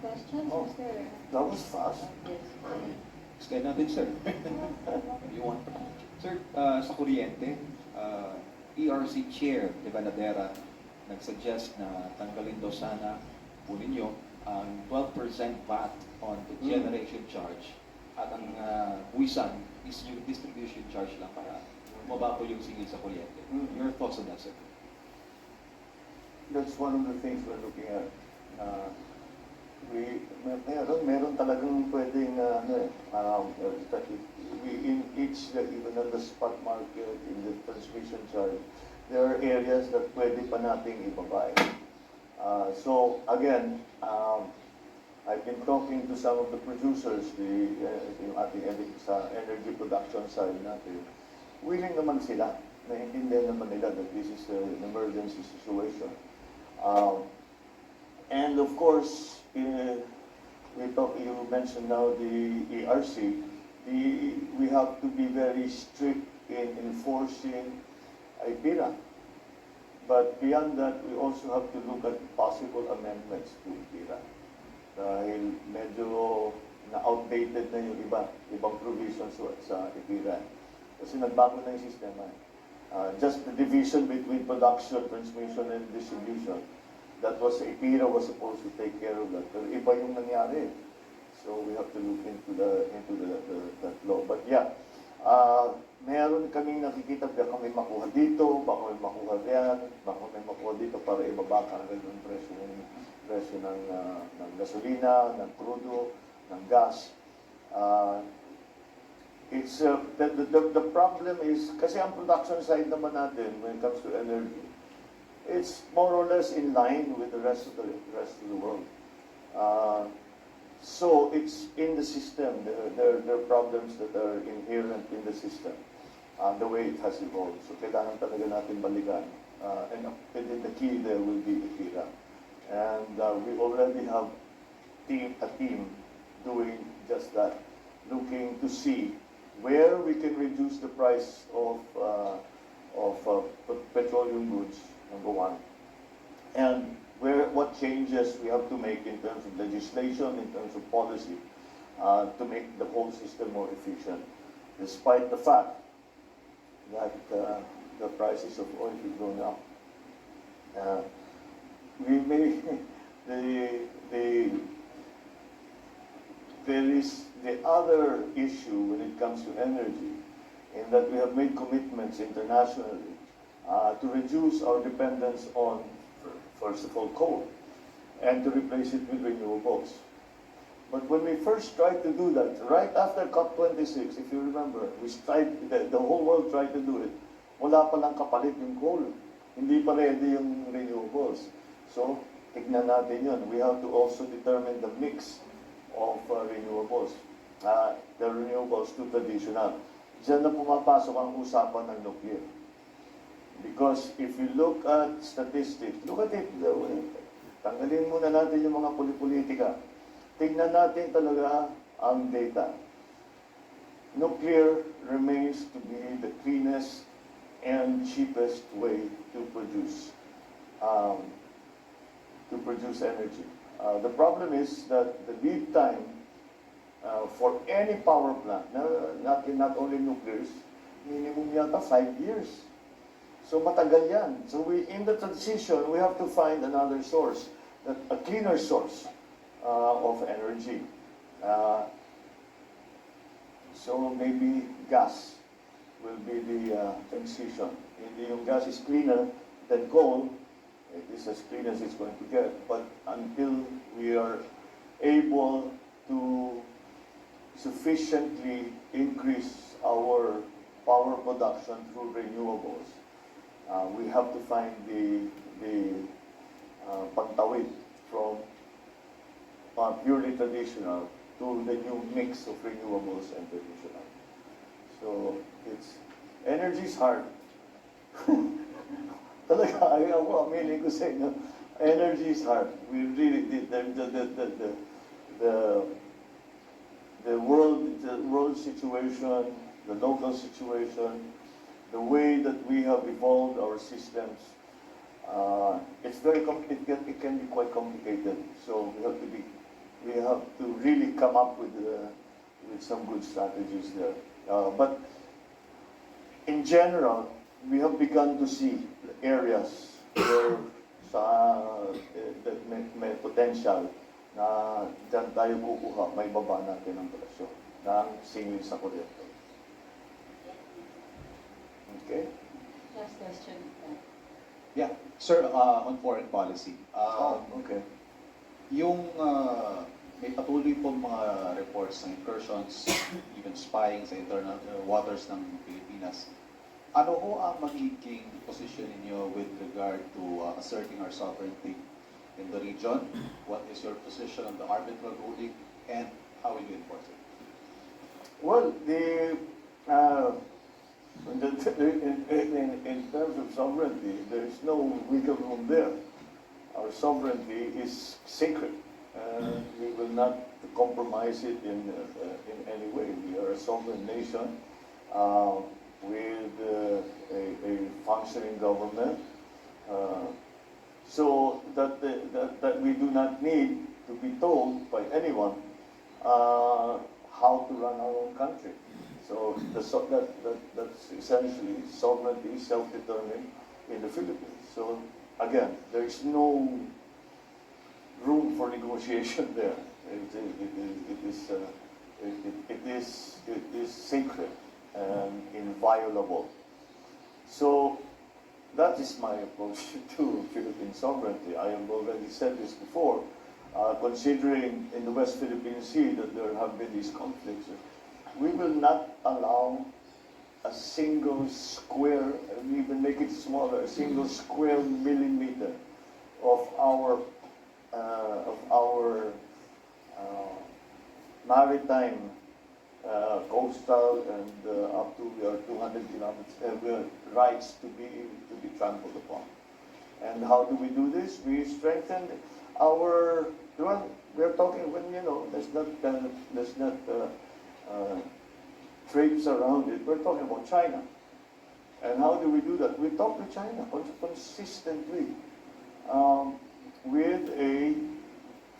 questions, Oh. Mr. That was fast. Yes. Extend natin, sir. You want? Sir, sa kuryente, ERC Chair de Banadera nagsuggest na tanggalin daw sana po ninyo ang 12% VAT on the generation charge at ang buwisan is yung distribution charge lang para bumaba po yung singil sa kuryente. Your thoughts on that, sir? That's one of the things we're looking at. Meron talagang pwedeng in each, even on the spot market, in the transmission charge, there are areas that pwede pa nating ibabay. So again, I've been talking to some of the producers, yung ating sa energy production side natin. Willing naman sila, naiintindihan naman nila that this is an emergency situation. And of course, you mentioned now the ERC, we have to be very strict in enforcing IPIRA. But beyond that, we also have to look at possible amendments to IPIRA. Dahil medyo na-outdated na yung ibang provisions sa IPIRA. Kasi nagbago na yung sistema. Just the division between production, transmission, and distribution. That was, IPIRA was supposed to take care of that. Pero iba yung nangyari. So we have to look into that law. But yeah, meron kaming nakikita, baka may makuha dito, baka may makuha diyan, baka may makuha dito para ibaba agad yung presyo ng gasolina, ng crudo, ng gas. The problem is, kasi ang production side naman natin, when it comes to energy, it's more or less in line with the rest of the world. So it's in the system. There are problems that are inherent in the system, the way it has evolved. So kailangan talaga natin balikan. And the key there will be IPIRA. And we already have a team doing just that, looking to see where we can reduce the price of petroleum goods, number one, and what changes we have to make in terms of legislation, in terms of policy, to make the whole system more efficient, despite the fact that the prices of oil have gone up. There is the other issue when it comes to energy, in that we have made commitments internationally to reduce our dependence on, first of all, coal, and to replace it with renewables. But when we first tried to do that, right after COP26, if you remember, the whole world tried to do it, wala palang kapalit yung coal. Hindi pa ready yung renewables. So, tignan natin yun. We have to also determine the mix of renewables. The renewables to traditional. Diyan na pumapasok ang usapan ng nuclear. Because if you look at statistics, look at it, tanggalin muna natin yung mga politika. Tignan natin talaga ang data. Nuclear remains to be the cleanest and cheapest way to produce energy. The problem is that the lead time for any power plant, not only nuclear, minimum yata 5 years. So matagal yan. So in the transition, we have to find another source, a cleaner source of energy. So maybe gas will be the transition. Hindi yung gas is cleaner than coal, it is as clean as it's going to get. But until we are able to sufficiently increase our power production through renewables, we have to find the pantawid from purely traditional to the new mix of renewables and traditional. So energy is hard. Talaga, aminin ko sa inyo, energy is hard. We really did. The world situation, the local situation, the way that we have evolved our systems, it can be quite complicated. So we have to be we have to really come up with some good strategies there. But in general, we have begun to see areas where that may potential na dyan tayo kukuha, may baba natin ang presyo ng singil sa kuryente. Okay? Last question. Yeah, sir, on foreign policy. Okay. Yung may patuloy po mga reports ng incursions, even spying sa internal waters ng Pilipinas. Ano ho ang magiging position ninyo with regard to asserting our sovereignty in the region? What is your position on the arbitral ruling, and how will you enforce it? Well, in terms of sovereignty, there is no wiggle room there. Our sovereignty is sacred, and we will not compromise it in any way. We are a sovereign nation with a functioning government, so that we do not need to be told by anyone how to run our own country. So that's essentially sovereignty, self-determined in the Philippines. So again, there is no room for negotiation there. It is sacred and inviolable. So that is my approach to Philippine sovereignty. I have already said this before. Considering in the West Philippine Sea that there have been these conflicts, we will not allow a single square, and even make it smaller, a single square millimeter of our maritime, coastal, and up to 200 kilometers rights to be trampled upon. And how do we do this? We strengthen our. Well, we're talking when there's not traipse around it. We're talking about China. And how do we do that? We talk to China consistently with a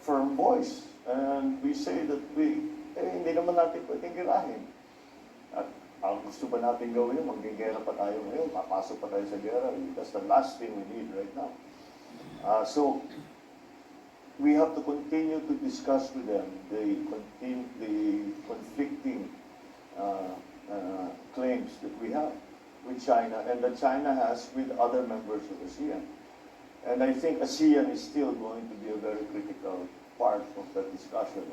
firm voice. And we say that hindi naman natin pwedeng girahin. At ang gusto ba natin gawin yun? Manggigera pa tayo ngayon, papasok pa tayo sa gera. That's the last thing we need right now. So, we have to continue to discuss with them the conflicting claims that we have with China and that China has with other members of ASEAN. And I think ASEAN is still going to be a very critical part of that discussion.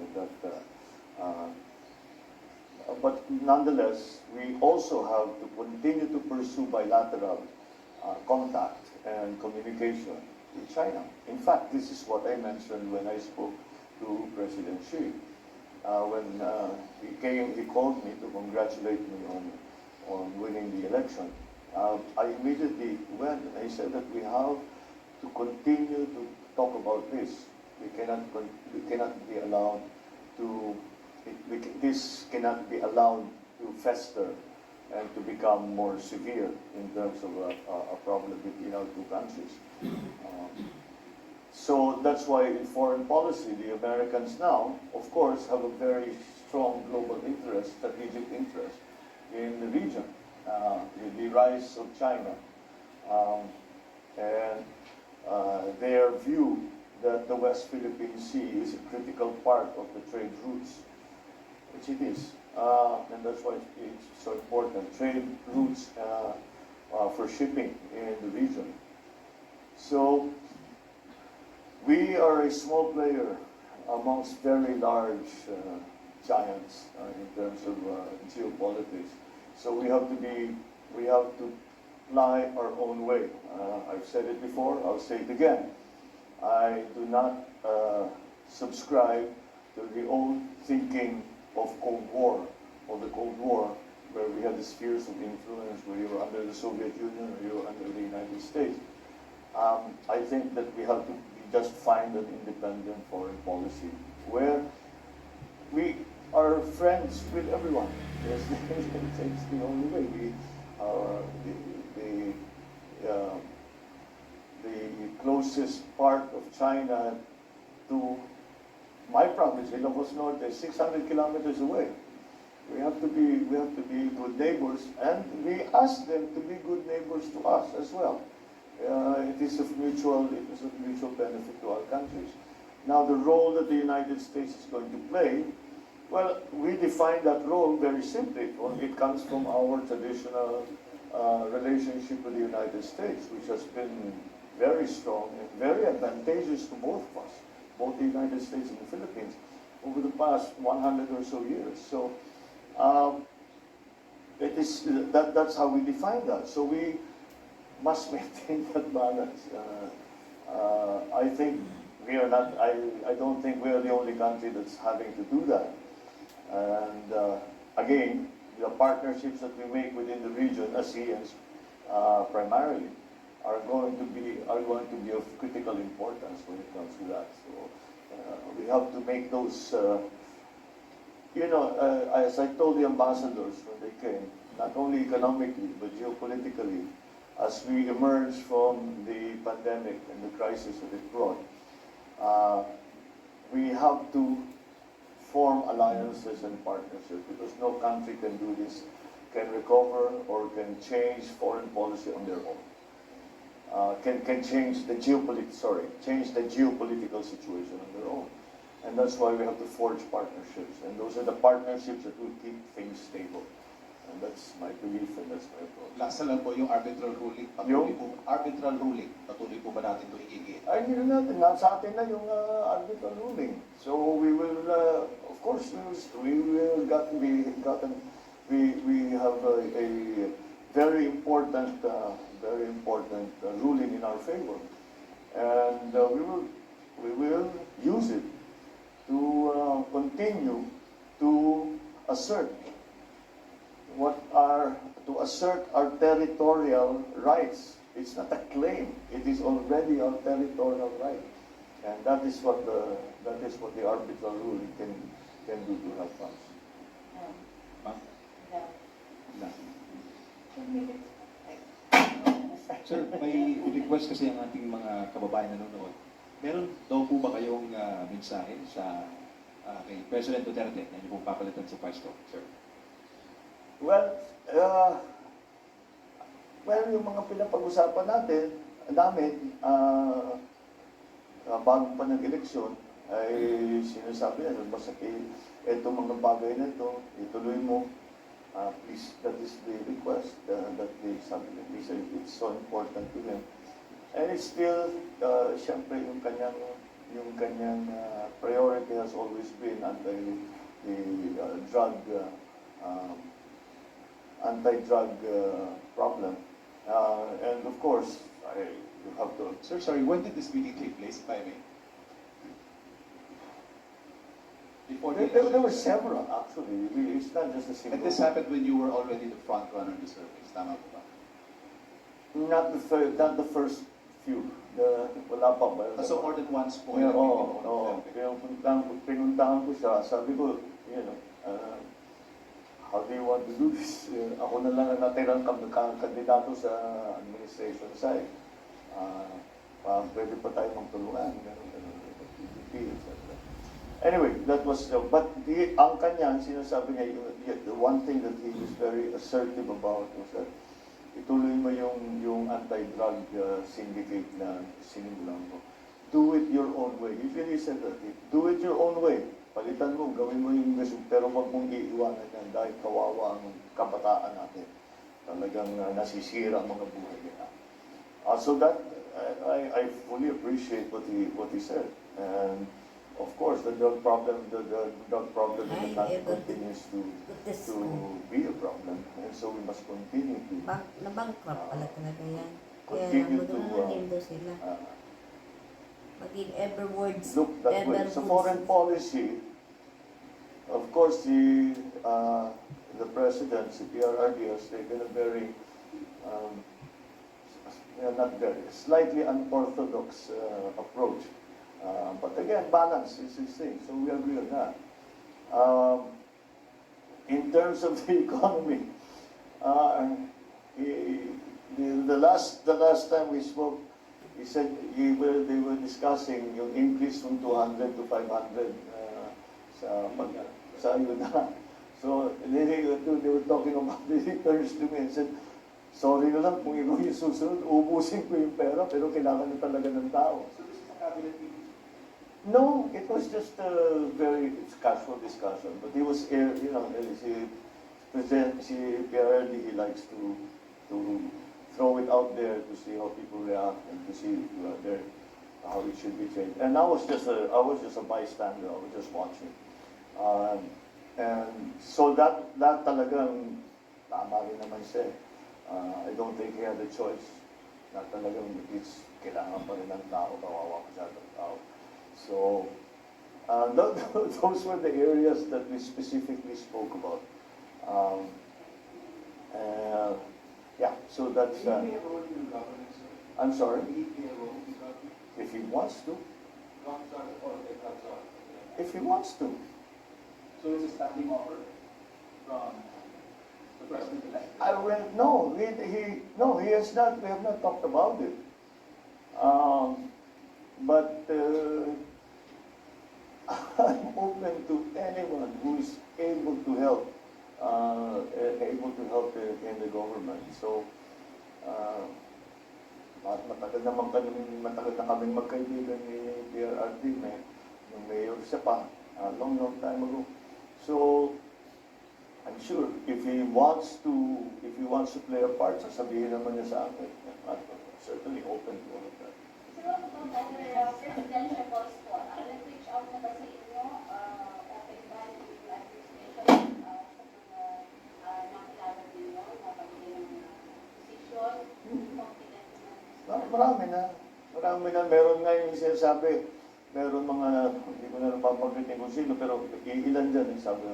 But nonetheless, we also have to continue to pursue bilateral contact and communication with China. In fact, this is what I mentioned when I spoke to President Xi. When he called me to congratulate me on winning the election. I immediately went and I said that we have to continue to talk about this. We cannot be allowed to. This cannot be allowed to fester and to become more severe in terms of a problem between our two countries. So that's why in foreign policy, the Americans now, of course, have a very strong global interest, strategic interest in the region, with the rise of China, and their view that the West Philippine Sea is a critical part of the trade routes, which it is, and that's why it's so important. Trade routes for shipping in the region. So we are a small player amongst very large giants in terms of geopolitics. So we have to fly our own way. I've said it before, I'll say it again. I do not subscribe to the old thinking of the Cold War, where we had the spheres of influence, where you were under the Soviet Union or you were under the United States. I think that we have to just find an independent foreign policy where we are friends with everyone. It's the only way. The closest part of China to my province, Ilocos Norte, is 600 kilometers away. We have to be good neighbors, and we ask them to be good neighbors to us as well. It is of mutual benefit to our countries. Now, the role that the United States is going to play, well, we define that role very simply. Well, it comes from our traditional relationship with the United States, which has been very strong and very advantageous to both of us, both the United States and the Philippines, over the past 100 or so years. So that's how we define that. So we must maintain that balance. I think we are not. I don't think we are the only country that's having to do that. And again, the partnerships that we make within the region, ASEANs primarily, are going to be of critical importance when it comes to that. So we have to make those. As I told the ambassadors when they came, not only economically but geopolitically, as we emerge from the pandemic and the crisis that it brought, we have to form alliances and partnerships, because no country can do this, can recover or can change foreign policy on their own. Can change the geopolitical situation on their own. And that's why we have to forge partnerships. And those are the partnerships that will keep things stable. And that's my belief and that's my approach. Last lang po yung arbitral ruling. Patuloy po ba natin ito igigit? Ay, hindi natin. Nasa atin na yung arbitral ruling. So we will, of course, we have a very important ruling in our favor, and we will use it to continue to assert our territorial rights. It's not a claim; it is already our territorial right, and that is what the arbitral ruling can do to help us. Sir, may request kasi ang ating mga kababayan nanonood. Meron daw po ba kayong mensahe sa kay President Duterte na niyo pong papalitan sa pwesto, sir? Well, yung mga pinapag-usapan namin, bago pa ng-eleksyon, ay sinasabi na, basta itong mga bagay na ito, ituloy mo, please, that is the request that they submit. It's so important to them. And it's still, siyempre, yung kanyang priority has always been anti-drug problem. And of course, you have to... Sir, sorry, when did this meeting take place, if I may? Before There were several, actually. It's not just a single... And this happened when you were already the front runner in the service, tama po ba? Not the first few. Wala pa ba? So more than once po? Oo. Pinuntahan ko siya. Sabi ko, how do you want to do this? Ako na lang ang natirang kandidato sa administration side. Pwede pa tayo magtulungan. PDP, etc. Anyway, that was, but ang kanya, sinasabi niya, the one thing that he was very assertive about was that ituloy mo yung anti-drug syndicate na sinimulan mo. Do it your own way. If you listen to it, do it your own way. Palitan mo, gawin mo yung gusto, pero wag mong iiwanan yan dahil kawawa ang kabataan natin. Talagang nasisira ang mga buhay nila. So that, I fully appreciate what he said. And of course, the drug problem in the country continues to be a problem, and so we must continue to Nabankrupt pala talaga yan. Kaya continue magdudulungin daw sila. Maging ever words, look that way. So foreign policy, of course, the president, the PRRD, has taken a very slightly unorthodox approach. But again, balance is his thing, so we agree on that. In terms of the economy, the last time we spoke, he said they were discussing yung increase from 200 to 500 sa ayuda. So, they were talking about it. He turns to me and said, sorry na lang kung ikaw yung susunod, ubusin ko yung pera, pero kailangan na talaga ng tao. So this is a cabinet meeting? No, it was just a very casual discussion. But he was, you know, PRLD, he likes to throw it out there to see how people react and to see how it should be changed. And I was just a bystander. I was just watching. And so that talagang tama rin naman siya. I don't think he had a choice. Na talagang it's kailangan pa rin ng tao, kawawa pa siya ng tao. So, those were the areas that we specifically spoke about. Yeah, so that's... Will he play a role in the government, sir? I'm sorry? Will he play a role in the government? If he wants to. Or If he wants to. so it's a standing offer from the president-elect? No, he has not. We have not talked about it. But I'm open to anyone who is able to help in the government. So, matagal na kaming magkaibigan ni PRRD, nung mayor siya pa, long time ago. So, I'm sure if he wants to play a part, sasabihin naman niya sa akin. I'm certainly open to all of that. Siguro kung under presidential calls po, nag-reach out na ba sa inyo, open ba yung administration sa mga nakilala ninyo na pagiging ng posisyon, confident naman? Marami na. Meron nga yung sinasabi, meron mga, hindi ko na napapagitin kung sino, pero ilan dyan, sabi ko,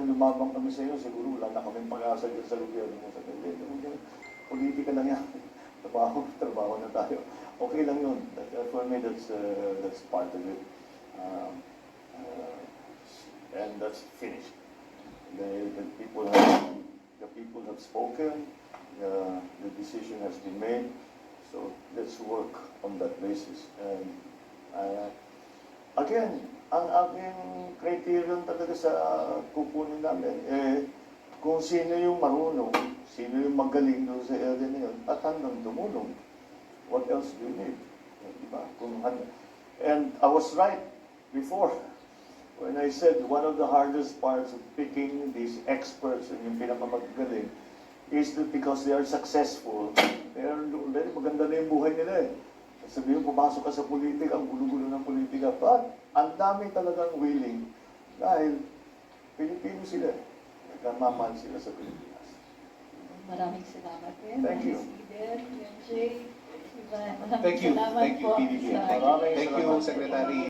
lumabang kami sa iyo, siguro wala na kaming pag-asa dyan sa gobyerno mo. Sabi ko, politika lang yan. Trabaho na tayo. Okay lang yun. For me, that's part of it. And that's finished. The people have spoken. The decision has been made. So let's work on that basis. And again, ang aking criterion talaga sa kukunin namin, kung sino yung marunong, sino yung magaling doon sa area na yun, at hanggang tumulong. What else do you need? Diba? And I was right before when I said one of the hardest parts of picking these experts and yung pinakamagaling is that because they are successful, maganda na yung buhay nila eh. Sabihin, pumasok ka sa politika, ang gulo-gulo ng politika. But ang dami talagang willing dahil Pilipino sila. Nagkamamahal sila sa Pilipinas. Maraming salamat po. Thank you. Thank you. Thank you, PDP. Thank you, Secretary.